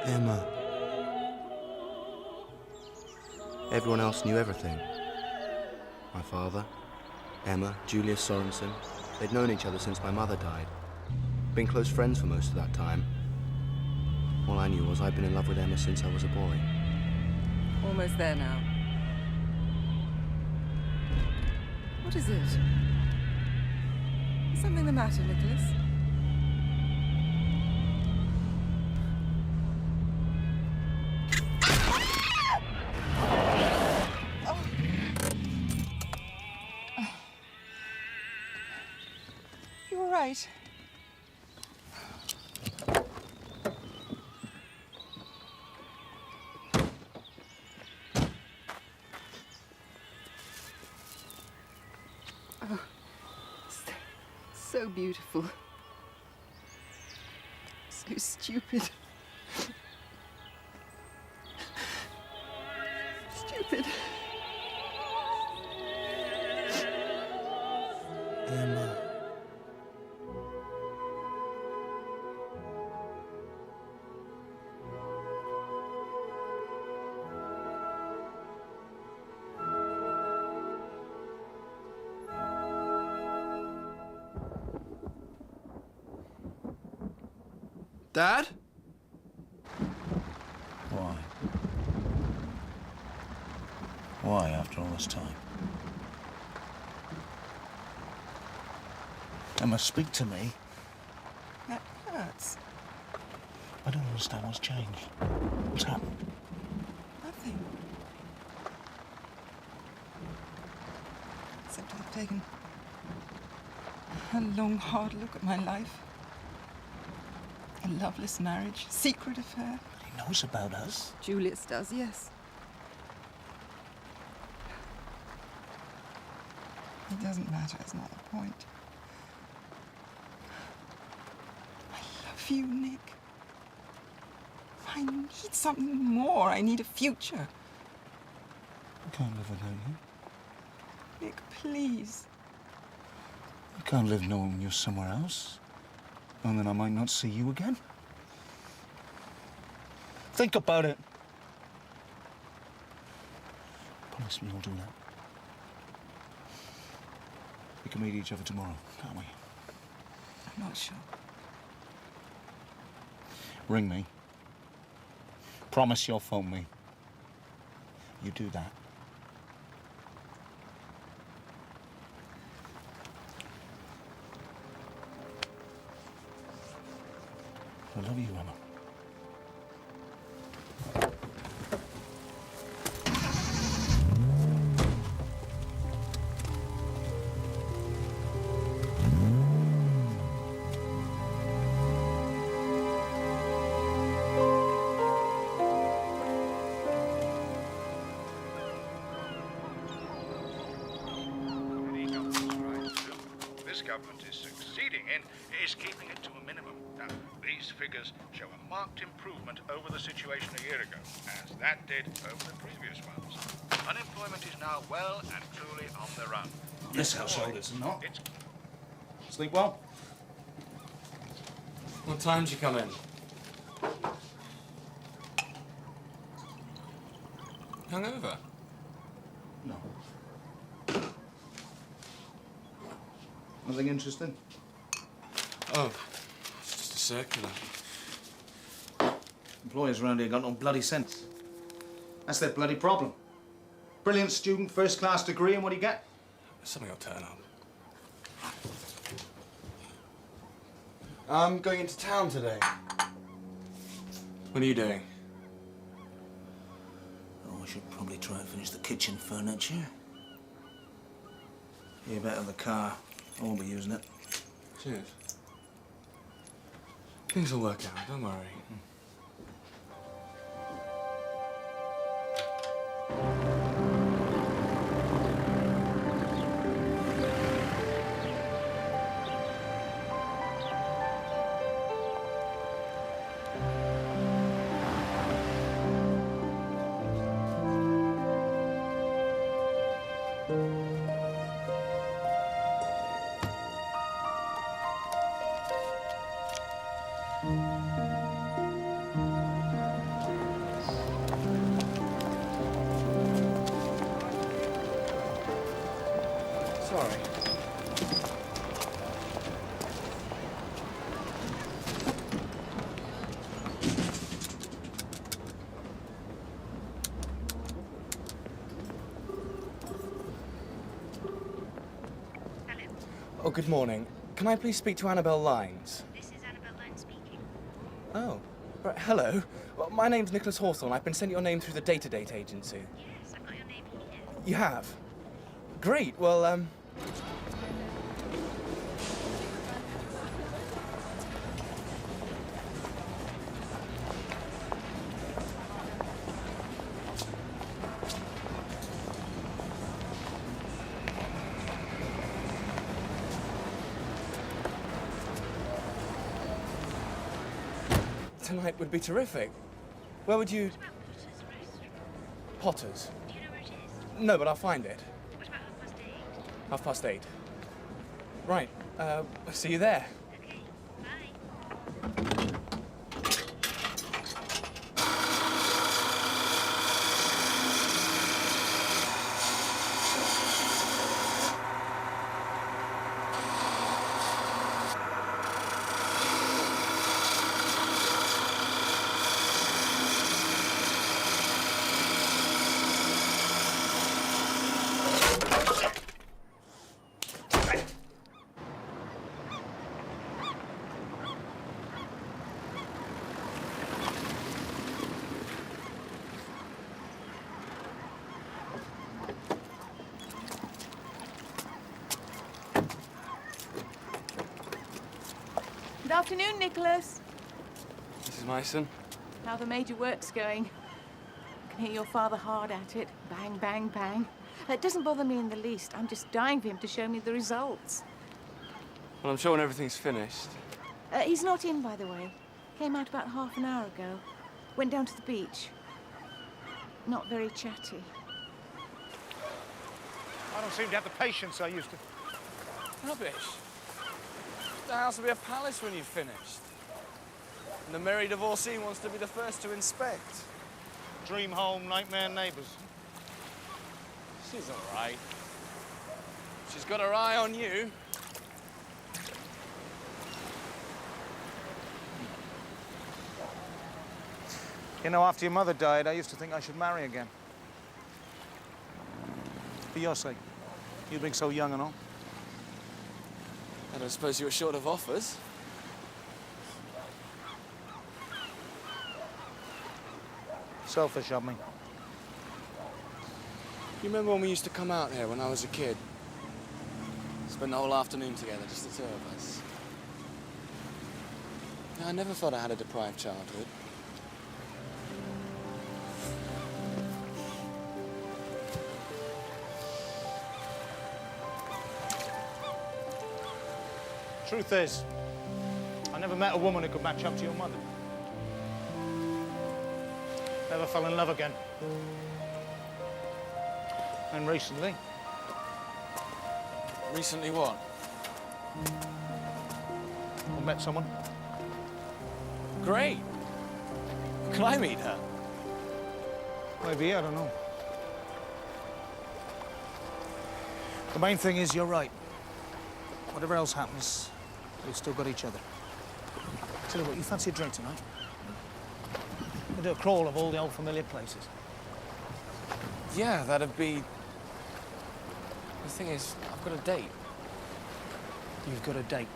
Emma. Everyone else knew everything. My father, Emma, Julius Sorensen. They'd known each other since my mother died. Been close friends for most of that time. All I knew was I'd been in love with Emma since I was a boy. Almost there now. What is it? Is something the matter, Nicholas? You all right? Oh, so beautiful. So stupid. Stupid. Emma. Dad? Why? Why, after all this time? Emma, speak to me. That hurts. I don't understand what's changed. What's happened? Nothing. Except I've taken a long, hard look at my life. A loveless marriage, secret affair. He knows about us. Julius does, yes. It doesn't matter, it's not the point. I love you, Nick. I need something more. I need a future. I can't live without you. Nick, please. I can't live knowing you're somewhere else. And then I might not see you again. Think about it. Promise me you'll do that. We can meet each other tomorrow, can't we? I'm not sure. Ring me. Promise you'll phone me. You do that. I love you, Emma. This government is succeeding in is keeping it to a minimum. Now, these figures show a marked improvement over the situation a year ago, as that did over the previous ones. Unemployment is now well and truly on the run. This household is not. It's Sleep well? What time did you come in? Hungover? No. Nothing interesting? Oh, it's just a circular. Employers around here got no bloody sense. That's their bloody problem. Brilliant student, first-class degree, and what do you get? Something will turn up. I'm going into town today. What are you doing? Oh, I should probably try and finish the kitchen furniture. You better the car. I won't be using it. Cheers. Things will work out, don't worry. good morning. Can I please speak to Annabelle Lyons? This is Annabelle Lyons speaking. Oh, right, hello. Well, my name's Nicholas Hawthorne. I've been sent your name through the Data Date agency. Yes, I've got your name here. You have? Great, well, tonight would be terrific. Where would you... What about Potter's restaurant? Potter's? Do you know where it is? No, but I'll find it. What about 8:30? 8:30. Right, see you there. Okay, bye. Good afternoon, Nicholas. Mrs. Myson? How the major work's going. I can hear your father hard at it. Bang, bang, bang. It doesn't bother me in the least. I'm just dying for him to show me the results. Well, I'm sure when everything's finished. He's not in, by the way. Came out about half an hour ago. Went down to the beach. Not very chatty. I don't seem to have the patience I used to. Rubbish. The house will be a palace when you've finished. And the merry divorcee wants to be the first to inspect. Dream home, nightmare neighbours. She's all right. She's got her eye on you. You know, after your mother died, I used to think I should marry again. For your sake. You being so young and all. I don't suppose you were short of offers. Selfish of me. You remember when we used to come out here when I was a kid? Spend the whole afternoon together, just the two of us. I never thought I had a deprived childhood. Truth is, I never met a woman who could match up to your mother. Never fell in love again. And recently, Recently what? I met someone. Great. Can I meet her? Maybe, I don't know. The main thing is you're right. Whatever else happens, we've still got each other. Tell you what, you fancy a drink tonight? We'll do a crawl of all the old familiar places. Yeah, that'd be... The thing is, I've got a date. You've got a date.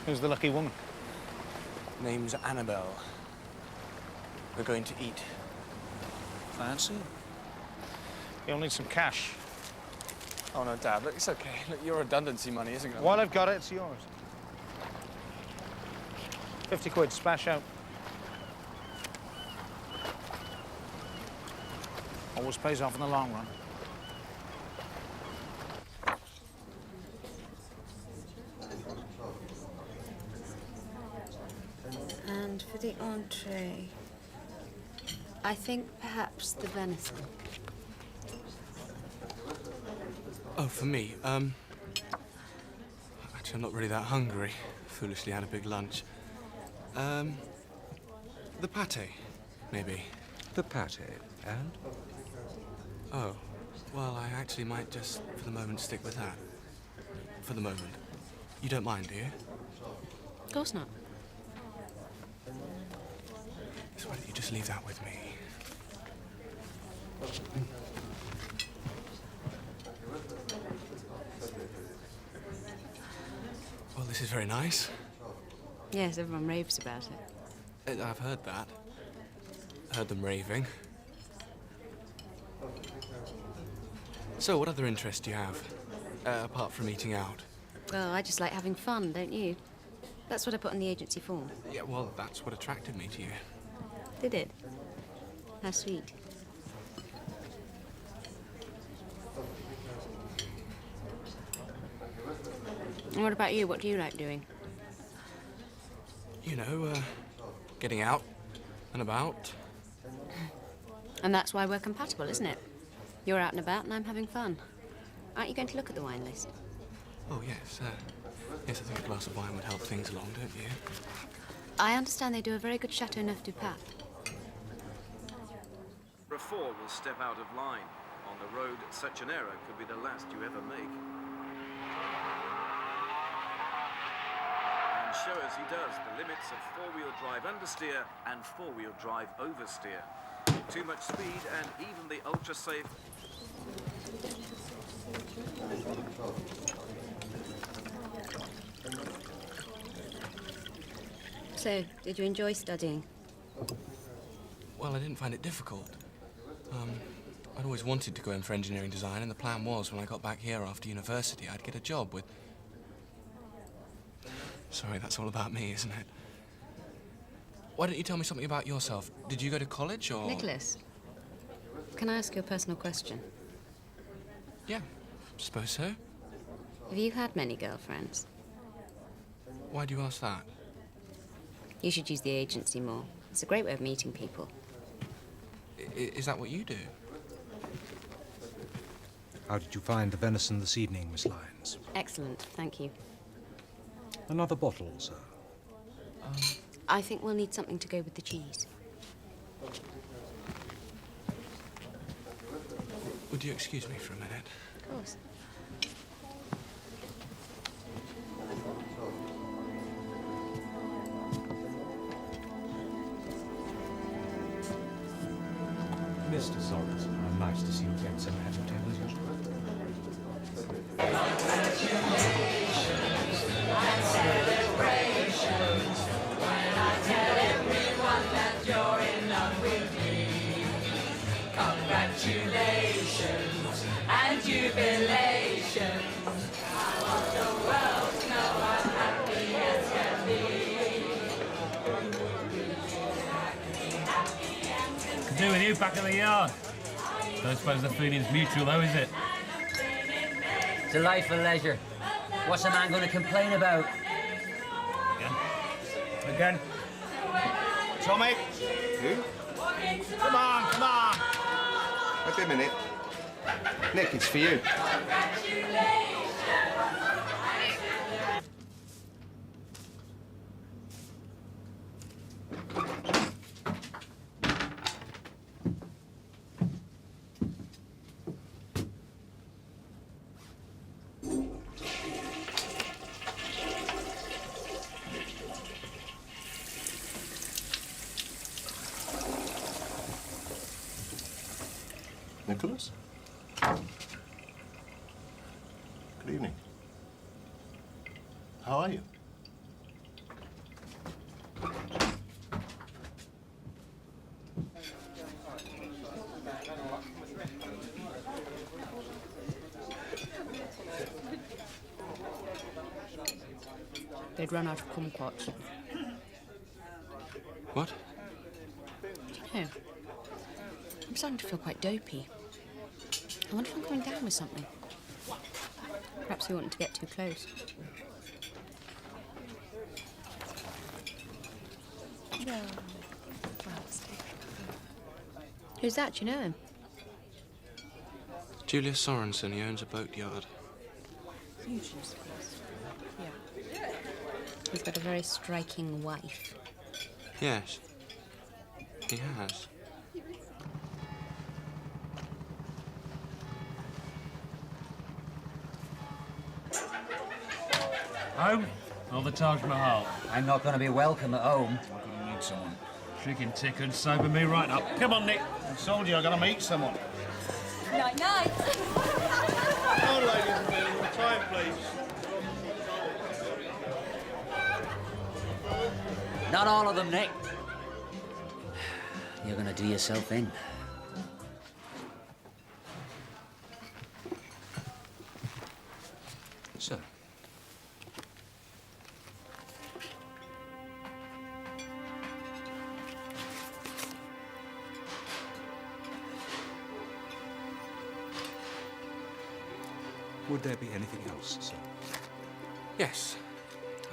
Who's the lucky woman? Name's Annabelle. We're going to eat. Fancy? You'll need some cash. Oh, no, Dad, look, it's okay. Look, your redundancy money isn't going to... While I've got it, it's yours. 50 quid, splash out. Always pays off in the long run. And for the entree, I think perhaps the venison. Oh, for me, actually, I'm not really that hungry. Foolishly had a big lunch. The pâté, maybe. The pâté, and? Oh, well, I actually might just, for the moment, stick with that. For the moment. You don't mind, do you? Of course not. So why don't you just leave that with me? Well, this is very nice. Yes, everyone raves about it. I've heard that. Heard them raving. So, what other interests do you have, apart from eating out? Well, I just like having fun, don't you? That's what I put on the agency form. Yeah, well, that's what attracted me to you. Did it? How sweet. And what about you? What do you like doing? You know, getting out and about. And that's why we're compatible, isn't it? You're out and about and I'm having fun. Aren't you going to look at the wine list? Oh, yes. Yes, I think a glass of wine would help things along, don't you? I understand they do a very good Chateau Neuf du Pape. A four will step out of line. On the road, such an error could be the last you ever make. And show as he does the limits of four-wheel drive understeer and four-wheel drive oversteer. Too much speed and even the ultra-safe... So, did you enjoy studying? Well, I didn't find it difficult. I'd always wanted to go in for engineering design, and the plan was when I got back here after university, I'd get a job with... Sorry, that's all about me, isn't it? Why don't you tell me something about yourself? Did you go to college, or...? Nicholas, can I ask you a personal question? Yeah, suppose so. Have you had many girlfriends? Why do you ask that? You should use the agency more. It's a great way of meeting people. Is that what you do? How did you find the venison this evening, Miss Lyons? Excellent, thank you. Another bottle, sir. I think we'll need something to go with the cheese. Would you excuse me for a minute? Of course. Mr. Sorensen, nice to see you again, sir. Have your table as usual. Congratulations and jubilations. I want the world to know I'm happy as can be. Could do with you back in the yard. Don't suppose the feeling's mutual, though, is it? It's a life of leisure. What's a man going to complain about? Again? Tommy? Who? Come on, come on. Wait a minute. Nick, it's for you. Nicholas? Good evening. How are you? They'd run out of kumquats. What? I don't know. I'm starting to feel quite dopey. I wonder if I'm coming down with something. Perhaps we oughtn't to get too close. No. Who's that? Do you know him? Julius Sorensen. He owns a boatyard. Usually, yeah. He's got a very striking wife. Yes. He has. Home or the Taj Mahal? I'm not going to be welcome at home. I'm going to need someone. Chicken ticker and sober me right up. Come on, Nick. I told you I gotta meet someone. Night, night. Oh, ladies and gentlemen, time, please. Not all of them, Nick. You're gonna do yourself in. Sir. Would there be anything else, sir? Yes.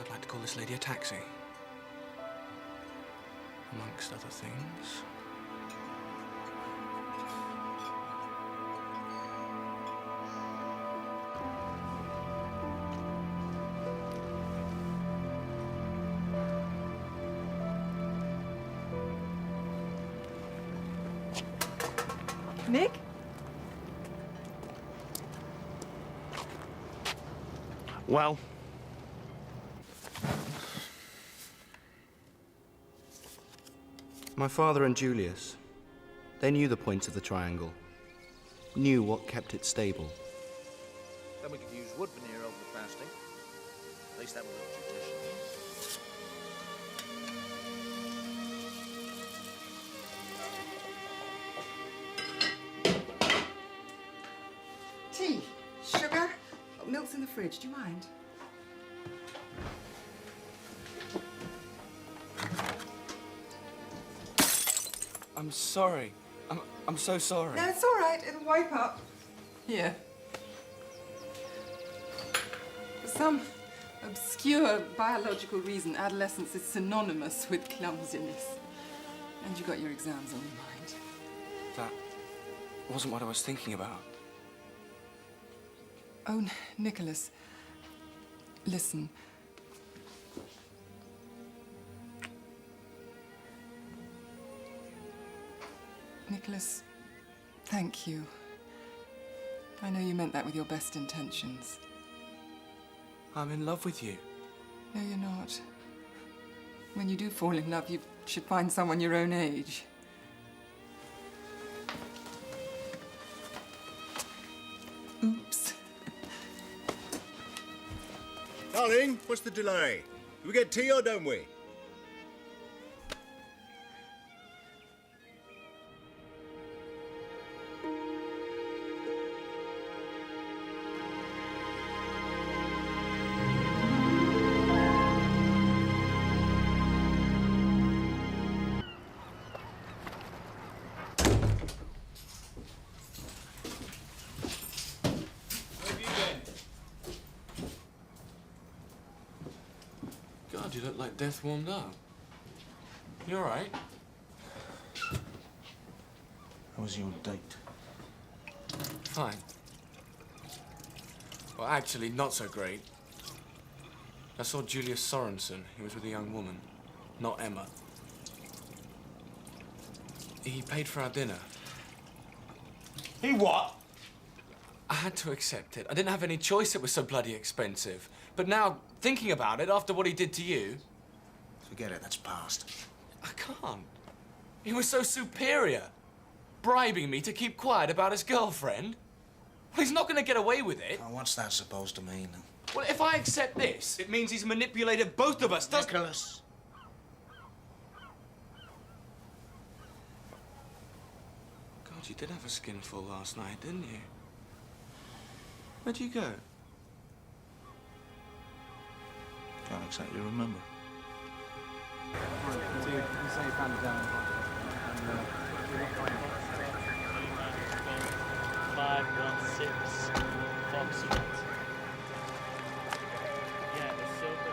I'd like to call this lady a taxi. Amongst other things. Nick? Well, My father and Julius, they knew the points of the triangle, knew what kept it stable. then we could use wood veneer over the plastic. At least that would look traditional. Tea, sugar, milk's in the fridge. Do you mind? I'm sorry. I'm so sorry. No, it's all right. It'll wipe up. Here. For some obscure biological reason, adolescence is synonymous with clumsiness. And you got your exams on your mind. That wasn't what I was thinking about. Oh, Nicholas. Listen. Nicholas, thank you. I know you meant that with your best intentions. I'm in love with you. No, you're not. When you do fall in love, you should find someone your own age. Oops. Darling, what's the delay? Do we get tea or don't we? God, you look like death warmed up. You all right? How was your date? Fine. Well, actually, not so great. I saw Julius Sorensen. He was with a young woman, not Emma. He paid for our dinner. He what? I had to accept it. I didn't have any choice. It was so bloody expensive. But now, thinking about it, after what he did to you... Forget it, that's past. I can't. He was so superior. Bribing me to keep quiet about his girlfriend. Well, he's not going to get away with it. Oh, what's that supposed to mean? Well, if I accept this, it means he's manipulated both of us, doesn't it? Nicholas. God, you did have a skinful last night, didn't you? Where'd you go? Can't exactly remember. Dude, you say you found it down. 516 Foxtrot. Yeah, the silver.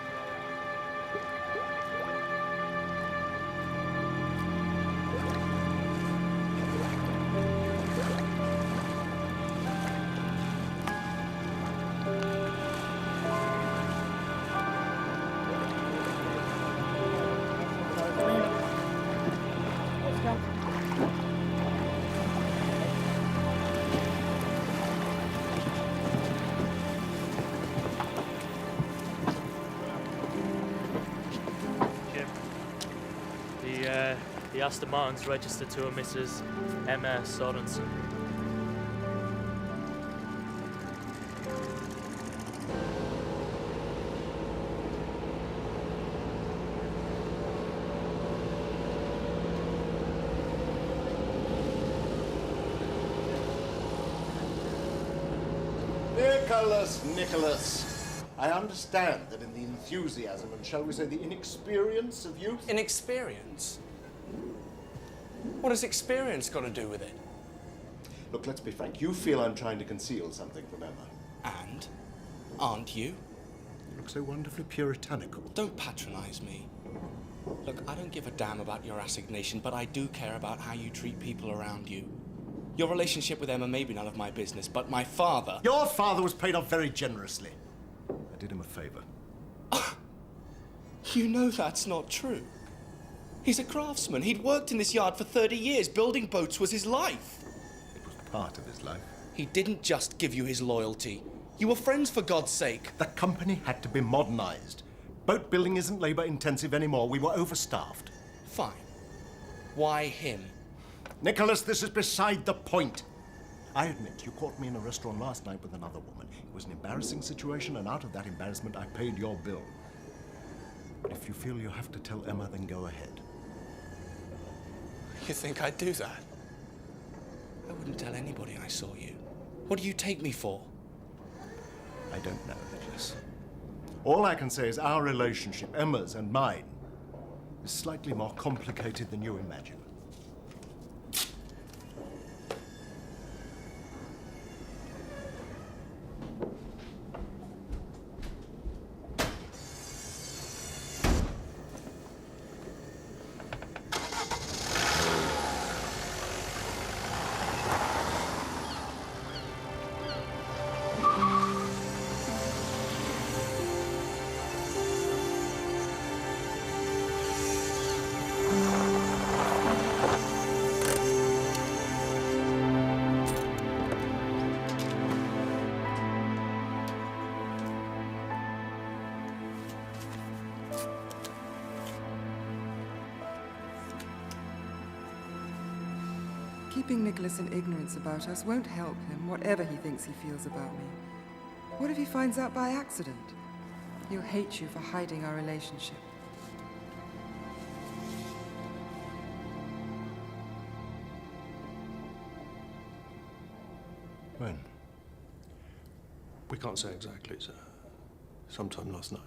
The Aston Martin's registered to a Mrs. Emma Sorensen. Nicholas, Nicholas. I understand that in the enthusiasm and, shall we say, the inexperience of youth... Inexperience? What has experience got to do with it? Look, let's be frank. You feel I'm trying to conceal something from Emma. And? Aren't you? You look so wonderfully puritanical. Don't patronize me. Look, I don't give a damn about your assignation, but I do care about how you treat people around you. Your relationship with Emma may be none of my business, but my father... Your father was paid off very generously. I did him a favor. You know that's not true. He's a craftsman. He'd worked in this yard for 30 years. Building boats was his life. It was part of his life. He didn't just give you his loyalty. You were friends for God's sake. The company had to be modernized. Boat building isn't labor-intensive anymore. We were overstaffed. Fine. Why him? Nicholas, this is beside the point. I admit, you caught me in a restaurant last night with another woman. It was an embarrassing situation, and out of that embarrassment, I paid your bill. But if you feel you have to tell Emma, then go ahead. You think I'd do that? I wouldn't tell anybody I saw you. What do you take me for? I don't know, Nicholas. All I can say is our relationship, Emma's and mine, is slightly more complicated than you imagine. Keeping Nicholas in ignorance about us won't help him, whatever he thinks he feels about me. What if he finds out by accident? He'll hate you for hiding our relationship. When? We can't say exactly, sir. Sometime last night.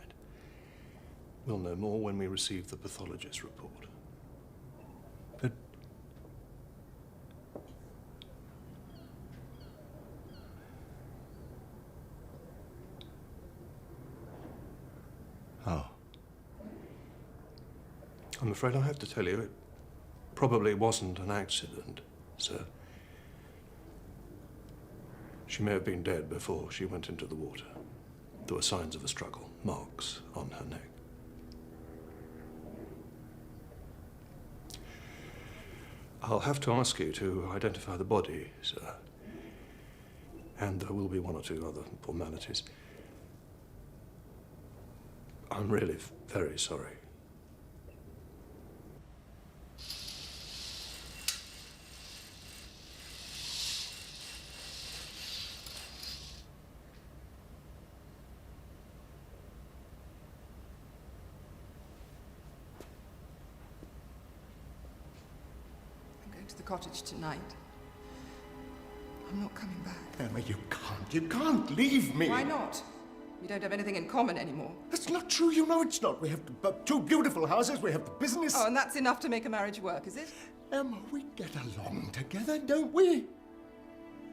We'll know more when we receive the pathologist's report. But... How? I'm afraid I have to tell you, it probably wasn't an accident, sir. She may have been dead before she went into the water. There were signs of a struggle, marks on her neck. I'll have to ask you to identify the body, sir. And there will be one or two other formalities. I'm really very sorry. To the cottage tonight. I'm not coming back. Emma, you can't. You can't leave me. Why not? We don't have anything in common anymore. That's not true. You know it's not. We have two beautiful houses. We have the business. Oh, and that's enough to make a marriage work, is it? Emma, we get along together, don't we?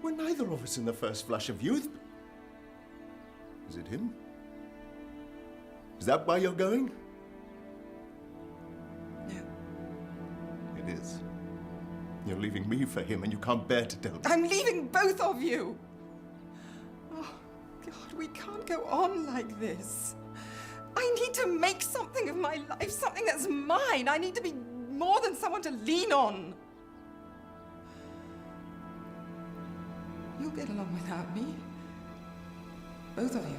We're neither of us in the first flush of youth. Is it him? Is that why you're going? No. It is. You're leaving me for him, and you can't bear to tell me. I'm leaving both of you! Oh, God, we can't go on like this. I need to make something of my life, something that's mine. I need to be more than someone to lean on. You'll get along without me. Both of you.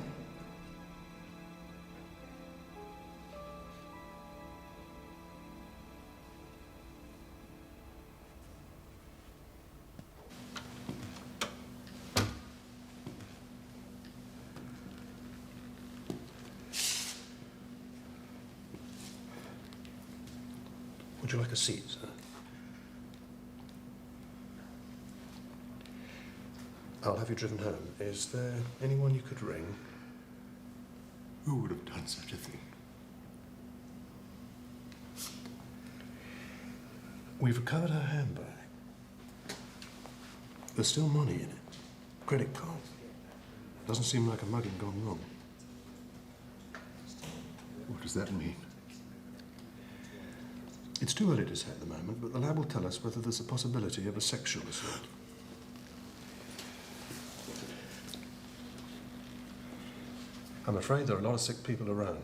Would you like a seat, sir? I'll have you driven home. Is there anyone you could ring? Who would have done such a thing? We've recovered her handbag. There's still money in it. Credit card. Doesn't seem like a mugging gone wrong. What does that mean? It's too early to say at the moment, but the lab will tell us whether there's a possibility of a sexual assault. I'm afraid there are a lot of sick people around.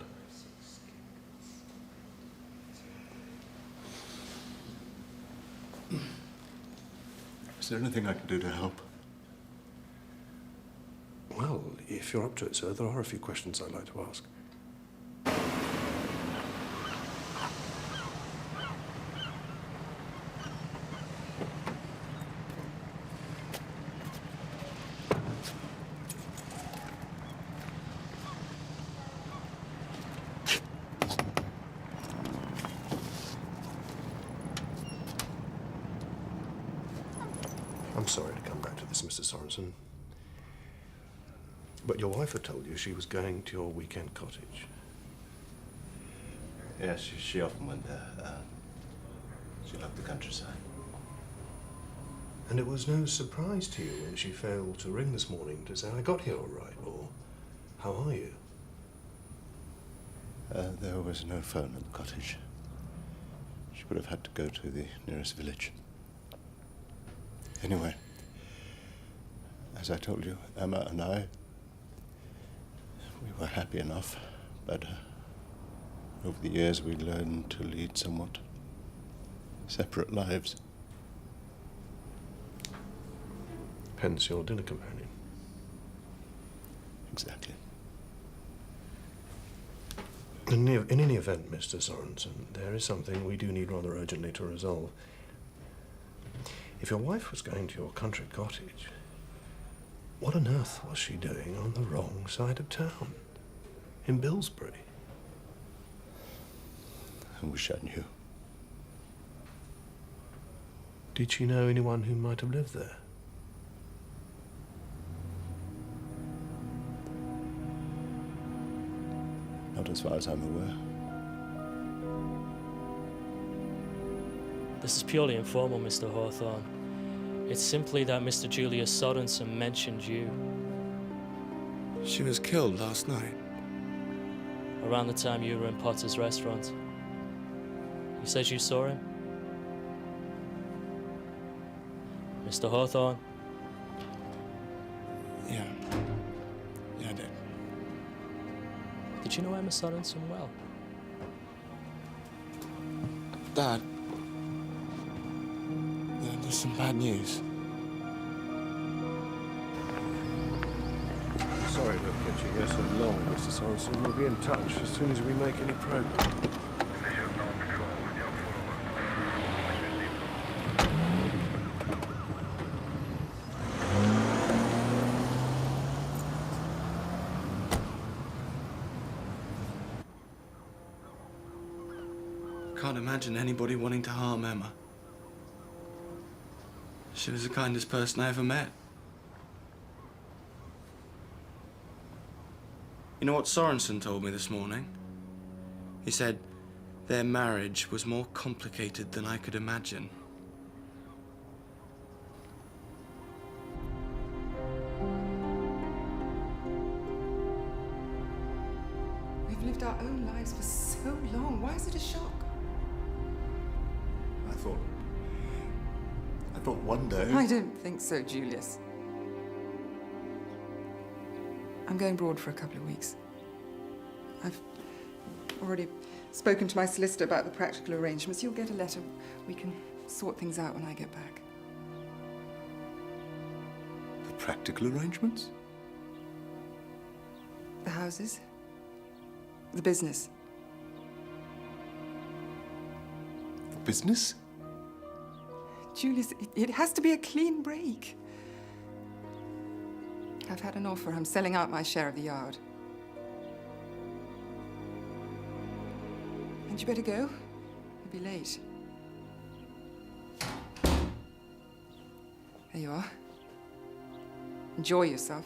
Is there anything I can do to help? Well, if you're up to it, sir, there are a few questions I'd like to ask. I'm sorry to come back to this, Mr. Sorensen. But your wife had told you she was going to your weekend cottage. Yes, she often went there. She loved the countryside. And it was no surprise to you when she failed to ring this morning to say, I got here all right, or how are you? There was no phone at the cottage. She would have had to go to the nearest village. Anyway, as I told you, Emma and I, we were happy enough, but over the years we learned to lead somewhat separate lives. Hence your dinner companion. Exactly. In any event, Mr. Sorensen, there is something we do need rather urgently to resolve. If your wife was going to your country cottage, what on earth was she doing on the wrong side of town? In Billsbury? I wish I knew. Did she know anyone who might have lived there? Not as far as I'm aware. This is purely informal, Mr. Hawthorne. It's simply that Mr. Julius Sorensen mentioned you. She was killed last night. Around the time you were in Potter's restaurant. He says you saw him? Mr. Hawthorne? Yeah. Yeah, I did. Did you know Emma Sorensen well? Dad, there's some bad news. Sorry to have kept you here so long, Mr. Sorensen. We'll be in touch as soon as we make any progress. Can't imagine anybody wanting to harm Emma. She was the kindest person I ever met. You know what Sorensen told me this morning? He said their marriage was more complicated than I could imagine. We've lived our own lives for so long. Why is it a shock? I thought one day... I don't think so, Julius. I'm going abroad for a couple of weeks. I've already spoken to my solicitor about the practical arrangements. You'll get a letter. We can sort things out when I get back. The practical arrangements? The houses. The business. The business? Julius, it has to be a clean break. I've had an offer. I'm selling out my share of the yard. And you better go. You'll be late. There you are. Enjoy yourself.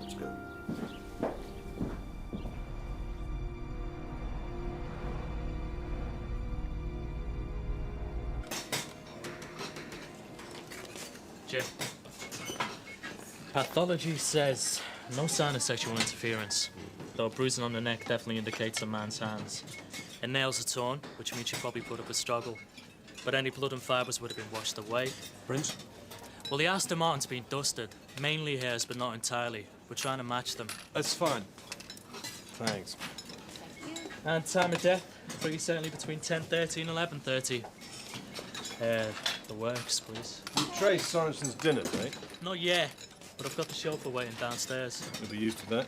Let's go. Jim. Pathology says no sign of sexual interference, though bruising on the neck definitely indicates a man's hands. And nails are torn, which means she probably put up a struggle. But any blood and fibres would have been washed away. Prince? Well, the Aston Martin's been dusted. Mainly hairs, but not entirely. We're trying to match them. That's fine. Thanks. And time of death, pretty certainly between 10:30 and 11:30. The works, please. You traced Sorensen's dinner date? Not yet, but I've got the chauffeur waiting downstairs. You'll be used to that.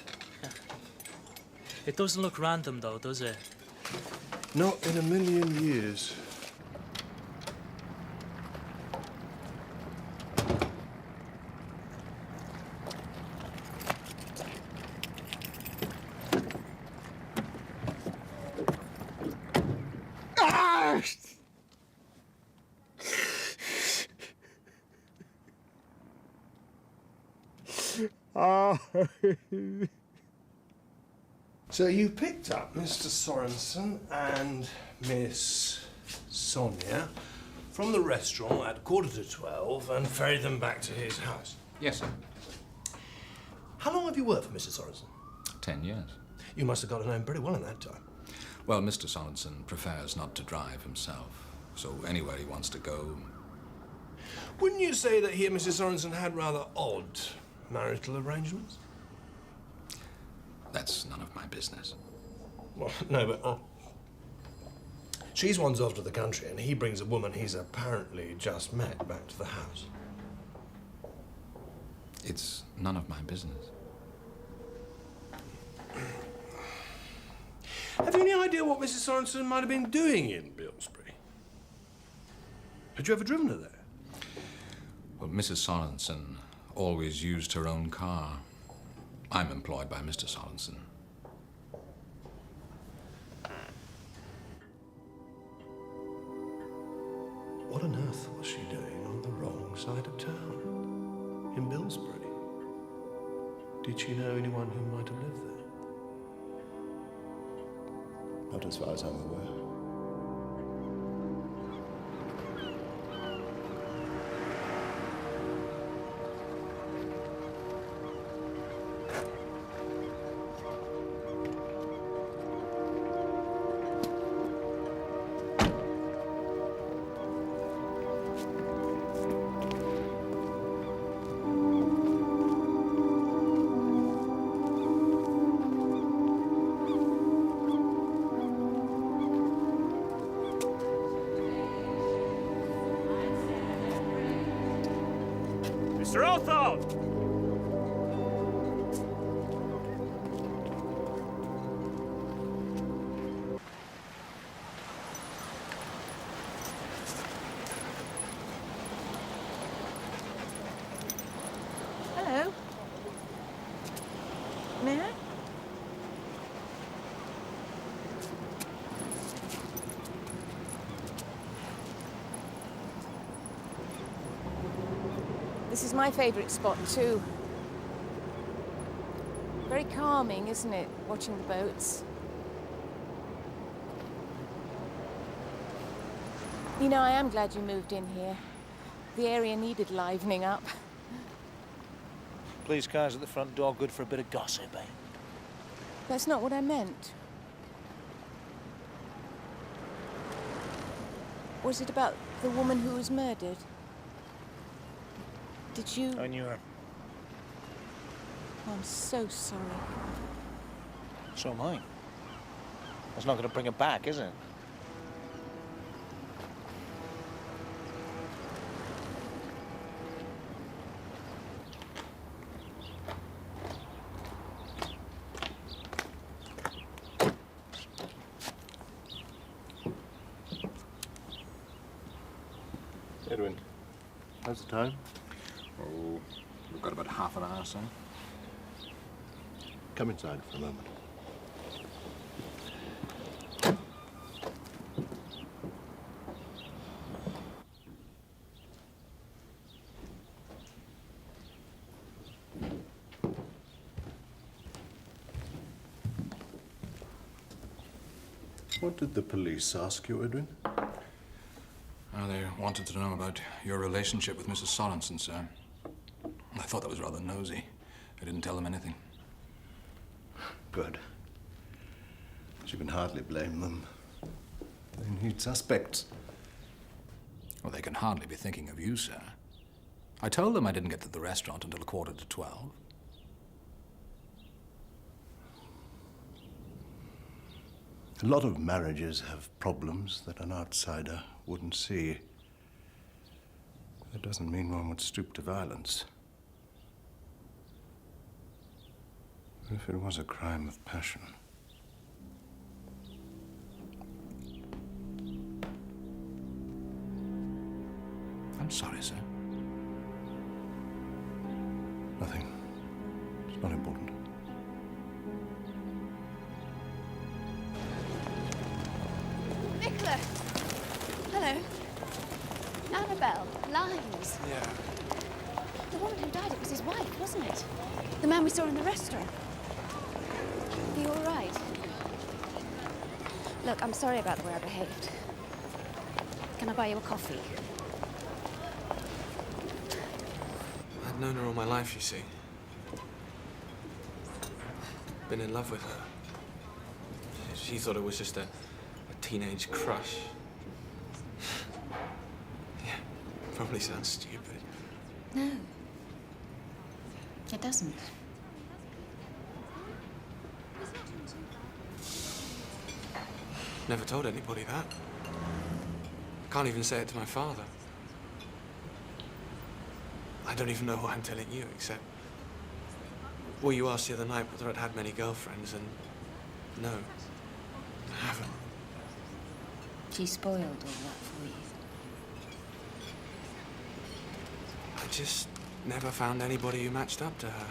It doesn't look random, though, does it? Not in a million years. So you picked up Mr. Sorensen and Miss Sonia from the restaurant at 11:45 and ferried them back to his house? Yes, sir. How long have you worked for Mr. Sorensen? 10 years. You must have got to know him pretty well in that time. Well, Mr. Sorensen prefers not to drive himself, so anywhere he wants to go. Wouldn't you say that he and Mrs. Sorensen had rather odd marital arrangements? That's none of my business. Well, no, but she's one's off to the country and he brings a woman he's apparently just met back to the house. It's none of my business. Have you any idea what Mrs. Sorensen might have been doing in Bilsbury? Had you ever driven her there? Well, Mrs. Sorensen always used her own car. I'm employed by Mr. Sorensen. What on earth was she doing on the wrong side of town? In Bilsbury? Did she know anyone who might have lived there? Not as far as I'm aware. Mr. Hawthorne! Hello. May I? This is my favourite spot too. Very calming, isn't it, watching the boats? You know, I am glad you moved in here. The area needed livening up. Police cars at the front door, good for a bit of gossip, eh? That's not what I meant. Was it about the woman who was murdered? Did you... I knew her. Oh, I'm so sorry. So am I. That's not going to bring her back, is it? How's the time? Oh, we've got about half an hour, sir. Come inside for a moment. What did the police ask you, Edwin? They wanted to know about your relationship with Mrs. Sorensen, sir. I thought that was rather nosy. I didn't tell them anything. Good. But you can hardly blame them. They need suspects. Well, they can hardly be thinking of you, sir. I told them I didn't get to the restaurant until 12:15. A lot of marriages have problems that an outsider wouldn't see. That doesn't mean one would stoop to violence. But if it was a crime of passion... I'm sorry, sir. Nothing. It's not important. Nicholas! Hello. Annabelle, Limes. Yeah. The woman who died, it was his wife, wasn't it? The man we saw in the restaurant. Are you all right? Look, I'm sorry about the way I behaved. Can I buy you a coffee? I'd known her all my life, you see. Been in love with her. She thought it was just a teenage crush. Yeah, probably sounds stupid. No. It doesn't. Never told anybody that. Can't even say it to my father. I don't even know why I'm telling you, except... Well, you asked the other night whether I'd had many girlfriends, and... no, I haven't. She spoiled all that for you. I just never found anybody who matched up to her.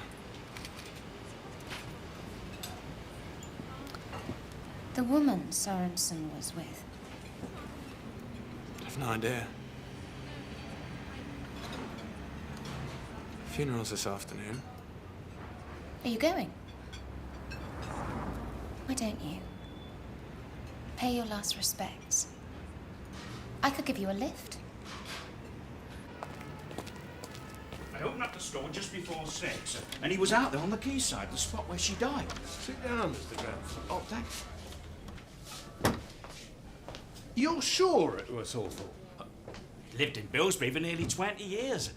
The woman Sorensen was with. I've no idea. Funeral's this afternoon. Are you going? Why don't you? Pay your last respects. I could give you a lift. I opened up the store just before 6, and he was out there on the quayside, the spot where she died. Sit down, Mr. Grantham. Oh, thanks. You're sure it was awful? He lived in Billsbury for nearly 20 years.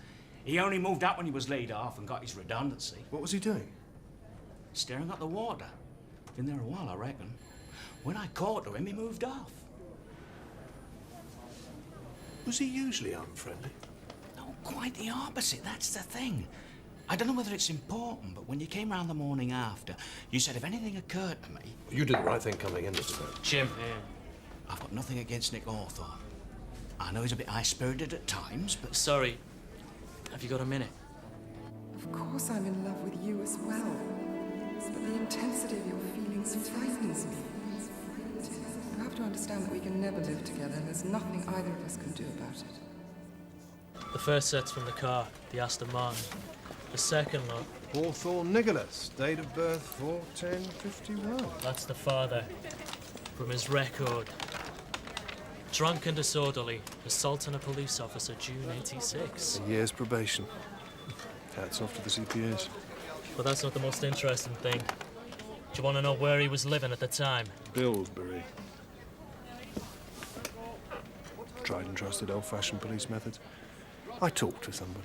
He only moved out when he was laid off and got his redundancy. What was he doing? Staring at the water. Been there a while, I reckon. When I caught to him, he moved off. Was he usually unfriendly? No, quite the opposite. That's the thing. I don't know whether it's important, but when you came round the morning after, you said if anything occurred to me... You did the right thing coming in, Mr. Grantham. Jim. I've got nothing against Nick Hawthorne. I know he's a bit high-spirited at times, but... Sorry. Have you got a minute? Of course I'm in love with you as well. But the intensity of your feelings frightens me. You have to understand that we can never live together, and there's nothing either of us can do about it. The first set's from the car, the Aston Martin. The second lot... Hawthorne Nicholas, date of birth 4/10/51. That's the father. From his record. Drunk and disorderly, assault on a police officer, June 86. A year's probation. Hats off to the CPAs. But that's not the most interesting thing. Do you want to know where he was living at the time? Billsbury. Tried and trusted old-fashioned police methods. I talked to somebody.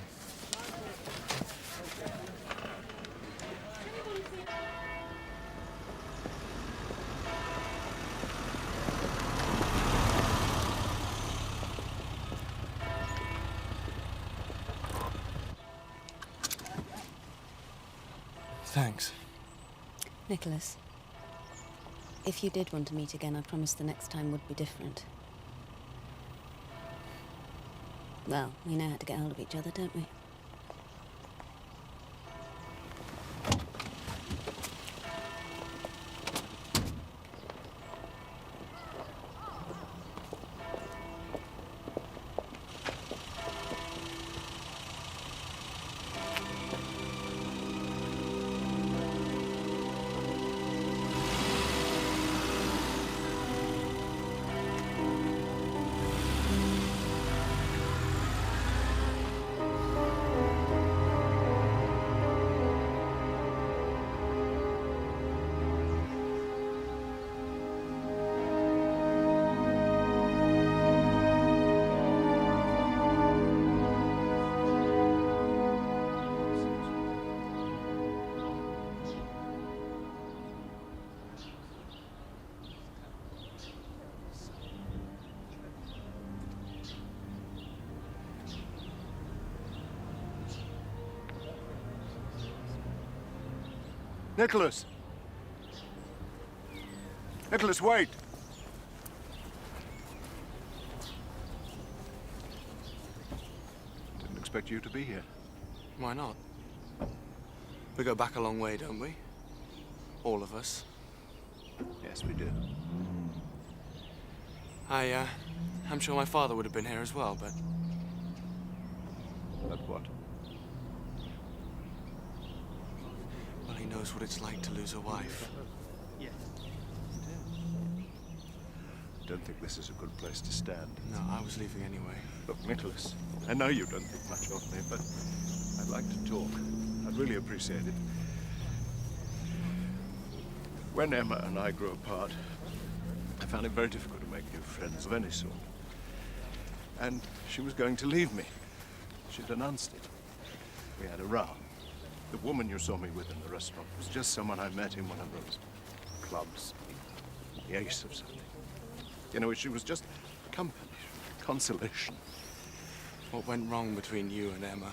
Thanks. Nicholas, if you did want to meet again, I promise the next time would be different. Well, we know how to get hold of each other, don't we? Nicholas! Nicholas, wait! Didn't expect you to be here. Why not? We go back a long way, don't we? All of us. Yes, we do. I'm sure my father would have been here as well, but... But what? Well, he knows what it's like to lose a wife. Don't think this is a good place to stand. No, I was leaving anyway. Look, Nicholas, I know you don't think much of me, but I'd like to talk. I'd really appreciate it. When Emma and I grew apart, I found it very difficult to make new friends of any sort. And she was going to leave me. She'd announced it. We had a row. The woman you saw me with in the restaurant was just someone I met in one of those clubs. The ace of something. You know, she was just company, consolation. What went wrong between you and Emma?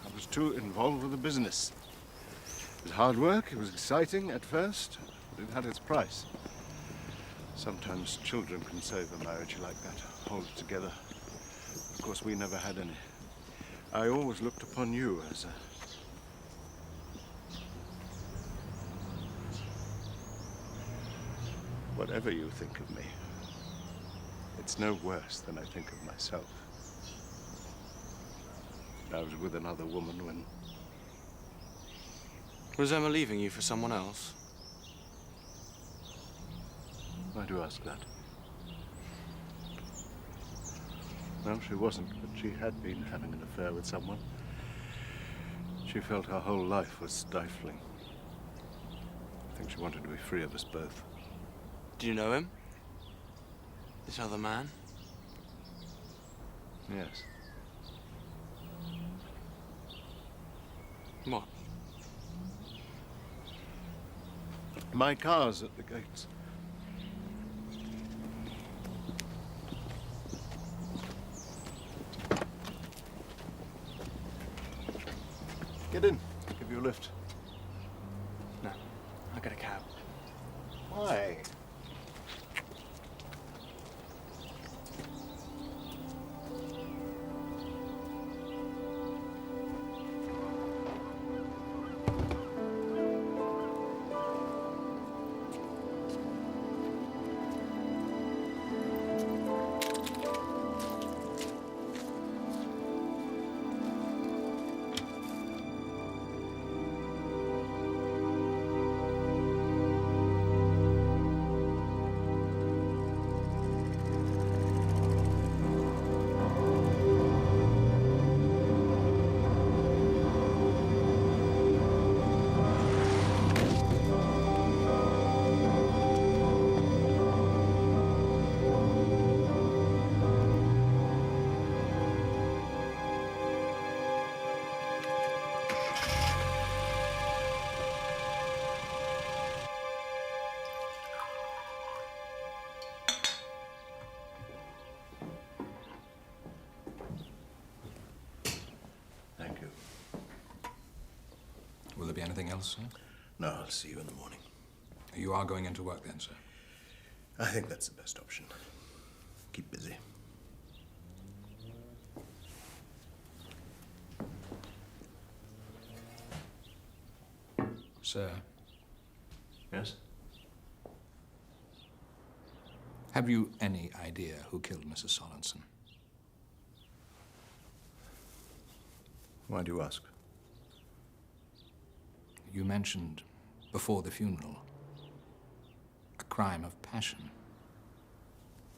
I was too involved with the business. It was hard work, it was exciting at first, but it had its price. Sometimes children can save a marriage like that, hold it together. Of course, we never had any. I always looked upon you as a... Whatever you think of me, it's no worse than I think of myself. I was with another woman when... Was Emma leaving you for someone else? Why do you ask that? No, she wasn't, but she had been having an affair with someone. She felt her whole life was stifling. I think she wanted to be free of us both. Do you know him? This other man? Yes. What? My car's at the gates. Get in. I'll give you a lift. No, I'll get a cab. Why? Will there be anything else, sir? No, I'll see you in the morning. You are going into work then, sir? I think that's the best option. Keep busy. Sir. Yes? Have you any idea who killed Mrs. Sorensen? Why do you ask? You mentioned before the funeral a crime of passion.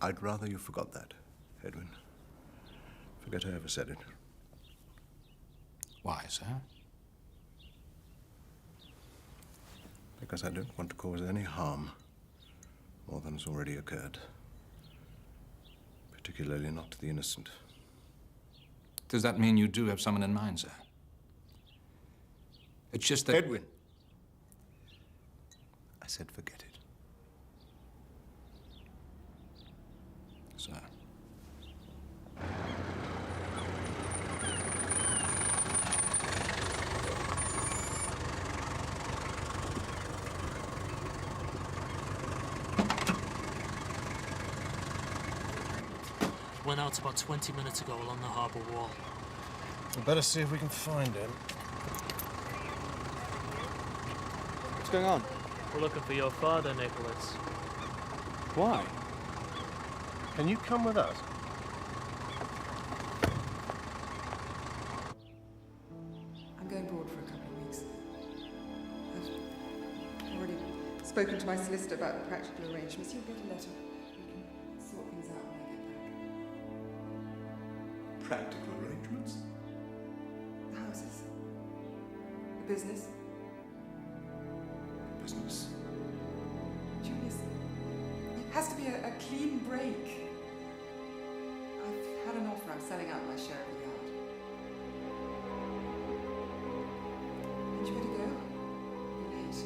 I'd rather you forgot that, Edwin. Forget I ever said it. Why, sir? Because I don't want to cause any harm more than has already occurred. Particularly not to the innocent. Does that mean you do have someone in mind, sir? It's just that... Edwin! I said forget it. Sir. Went out about 20 minutes ago along the harbour wall. We better see if we can find him. What's going on? We're looking for your father, Nicholas. Why? Can you come with us? I'm going abroad for a couple of weeks. I've already spoken to my solicitor about the practical arrangements. You'll get a letter. We can sort things out when I get back. Practical arrangements? The houses. The business. Business. Julius, it has to be a clean break. I've had an offer. I'm selling out my share of the yard. And you better go? It'll be late.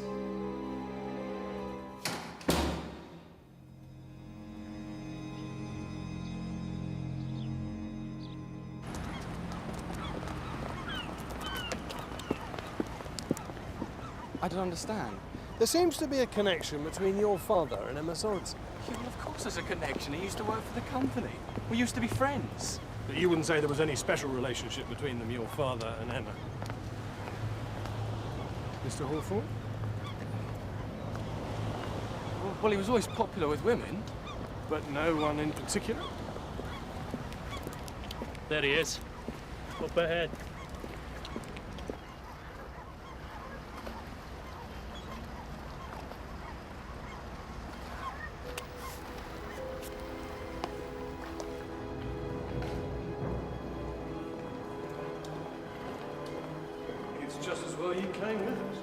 I don't understand. There seems to be a connection between your father and Emma Sorensen. Yeah, well, of course there's a connection. He used to work for the company. We used to be friends. But you wouldn't say there was any special relationship between them, your father and Emma? Mr. Hawthorne? Well, he was always popular with women. But no one in particular? There he is. Up ahead. It's just as well you came with us.